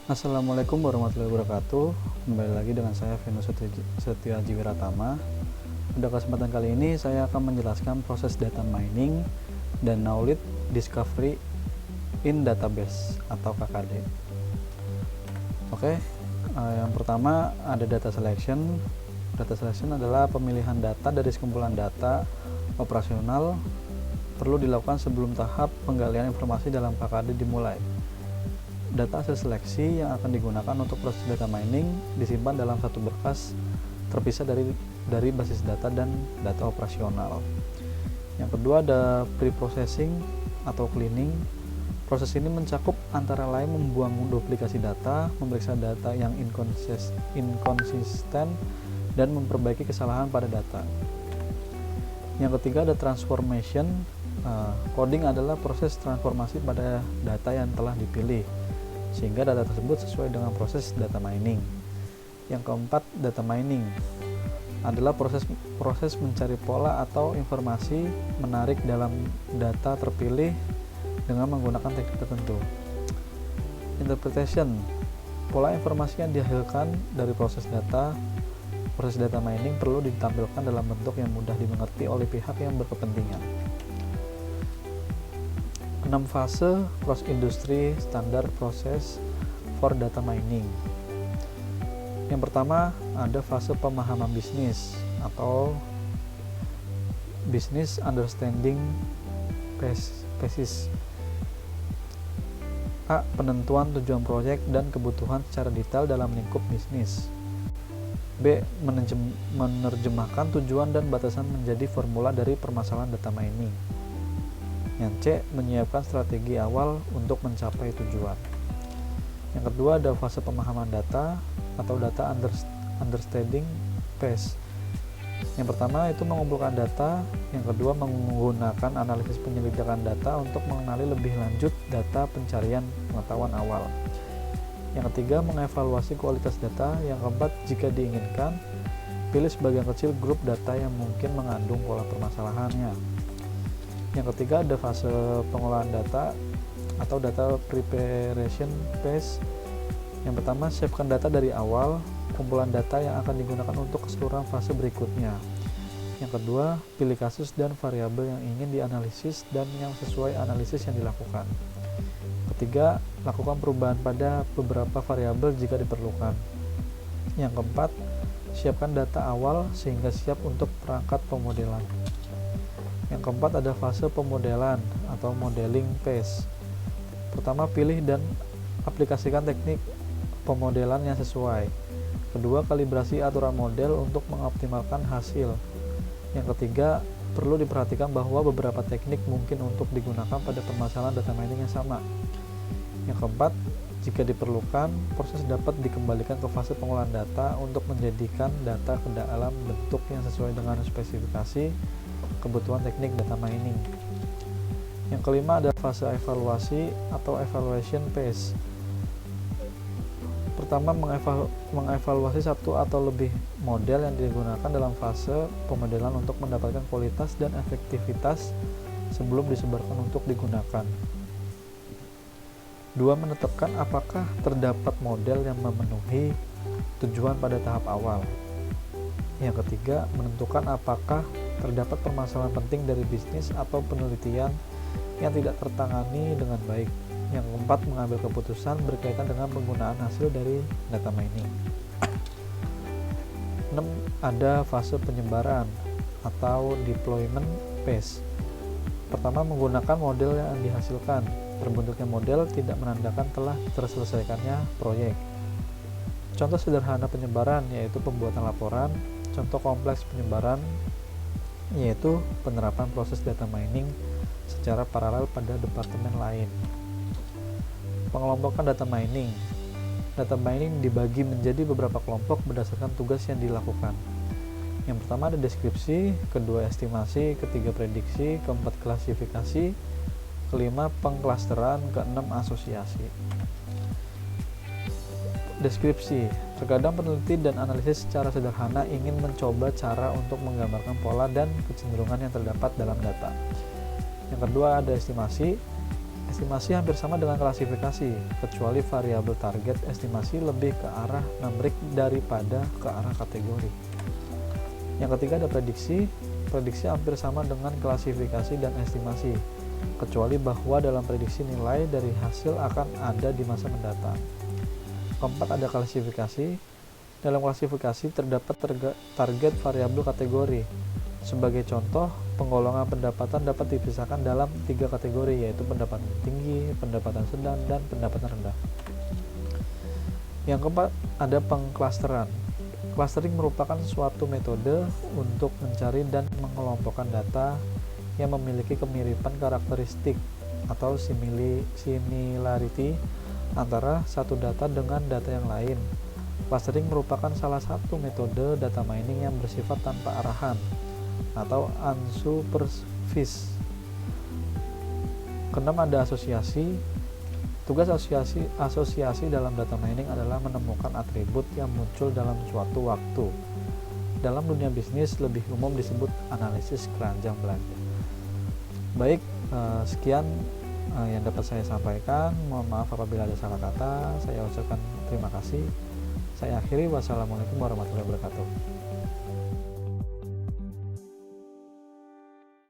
Assalamualaikum warahmatullahi wabarakatuh. Kembali lagi dengan saya Vino Setiajiwiratama. Pada kesempatan kali ini saya akan menjelaskan proses data mining dan knowledge discovery in database atau KKD. Yang pertama ada data selection. Data selection adalah pemilihan data dari sekumpulan data operasional perlu dilakukan sebelum tahap penggalian informasi dalam KKD dimulai. Data hasil seleksi yang akan digunakan untuk proses data mining disimpan dalam satu berkas terpisah dari basis data dan data operasional. Yang kedua ada pre-processing atau cleaning. Proses ini mencakup antara lain membuang duplikasi data, memeriksa data yang inkonsisten, dan memperbaiki kesalahan pada data. Yang ketiga ada transformation. Coding adalah proses transformasi pada data yang telah dipilih sehingga data tersebut sesuai dengan proses data mining. Yang keempat, data mining adalah proses mencari pola atau informasi menarik dalam data terpilih dengan menggunakan teknik tertentu. Interpretation, pola informasi yang dihasilkan dari proses data mining perlu ditampilkan dalam bentuk yang mudah dimengerti oleh pihak yang berkepentingan. 6 fase cross industry standard process for data mining. Yang pertama ada fase pemahaman bisnis atau business understanding phases. A. Penentuan tujuan proyek dan kebutuhan secara detail dalam lingkup bisnis. B. Menerjemahkan tujuan dan batasan menjadi formula dari permasalahan data mining. Yang C. Menyiapkan strategi awal untuk mencapai tujuan. Yang kedua ada fase pemahaman data atau data understanding phase. Yang pertama itu mengumpulkan data, yang kedua menggunakan analisis penyelidikan data untuk mengenali lebih lanjut data pencarian pengetahuan awal. Yang ketiga mengevaluasi kualitas data, yang keempat jika diinginkan pilih sebagian kecil grup data yang mungkin mengandung pola permasalahannya. Yang ketiga ada fase pengolahan data atau data preparation phase. Yang pertama siapkan data dari awal, kumpulan data yang akan digunakan untuk keseluruhan fase berikutnya. Yang kedua pilih kasus dan variabel yang ingin dianalisis dan yang sesuai analisis yang dilakukan. Ketiga lakukan perubahan pada beberapa variabel jika diperlukan. Yang keempat siapkan data awal sehingga siap untuk perangkat pemodelan. Yang keempat ada fase pemodelan atau modeling phase. Pertama pilih dan aplikasikan teknik pemodelan yang sesuai. Kedua kalibrasi aturan model untuk mengoptimalkan hasil. Yang ketiga perlu diperhatikan bahwa beberapa teknik mungkin untuk digunakan pada permasalahan data mining yang sama. Yang keempat jika diperlukan proses dapat dikembalikan ke fase pengolahan data untuk menjadikan data ke dalam bentuk yang sesuai dengan spesifikasi kebutuhan teknik data mining. Yang kelima ada fase evaluasi atau evaluation phase. Pertama mengevaluasi satu atau lebih model yang digunakan dalam fase pemodelan untuk mendapatkan kualitas dan efektivitas sebelum disebarkan untuk digunakan. Dua menetapkan apakah terdapat model yang memenuhi tujuan pada tahap awal. Yang ketiga menentukan apakah terdapat permasalahan penting dari bisnis atau penelitian yang tidak tertangani dengan baik. Yang keempat mengambil keputusan berkaitan dengan penggunaan hasil dari data mining. 6. Ada fase penyebaran atau deployment phase. Pertama menggunakan model yang dihasilkan. Terbentuknya model tidak menandakan telah terselesaikannya proyek. Contoh sederhana penyebaran yaitu pembuatan laporan. Contoh kompleks penyebaran yaitu penerapan proses data mining secara paralel pada departemen lain. Pengelompokan data mining. Data mining dibagi menjadi beberapa kelompok berdasarkan tugas yang dilakukan. Yang pertama ada deskripsi, kedua estimasi, ketiga prediksi, keempat klasifikasi, kelima pengklasteran, keenam asosiasi. Deskripsi. Terkadang peneliti dan analisis secara sederhana ingin mencoba cara untuk menggambarkan pola dan kecenderungan yang terdapat dalam data. Yang kedua ada estimasi. Estimasi hampir sama dengan klasifikasi, kecuali variabel target estimasi lebih ke arah numerik daripada ke arah kategori. Yang ketiga ada prediksi. Prediksi hampir sama dengan klasifikasi dan estimasi, kecuali bahwa dalam prediksi nilai dari hasil akan ada di masa mendatang. Keempat ada klasifikasi. Dalam klasifikasi terdapat target variabel kategori. Sebagai contoh, penggolongan pendapatan dapat dipisahkan dalam 3 kategori, yaitu pendapatan tinggi, pendapatan sedang, dan pendapatan rendah. Yang keempat ada pengklasteran. Clustering merupakan suatu metode untuk mencari dan mengelompokkan data yang memiliki kemiripan karakteristik atau similarity antara satu data dengan data yang lain. Clustering merupakan salah satu metode data mining yang bersifat tanpa arahan atau unsupervised. Keenam ada asosiasi. Tugas asosiasi dalam data mining adalah menemukan atribut yang muncul dalam suatu waktu. Dalam dunia bisnis lebih umum disebut analisis keranjang belanja. Baik, sekian yang dapat saya sampaikan. Mohon maaf apabila ada salah kata. Saya ucapkan terima kasih. Saya akhiri. Wassalamualaikum warahmatullahi wabarakatuh.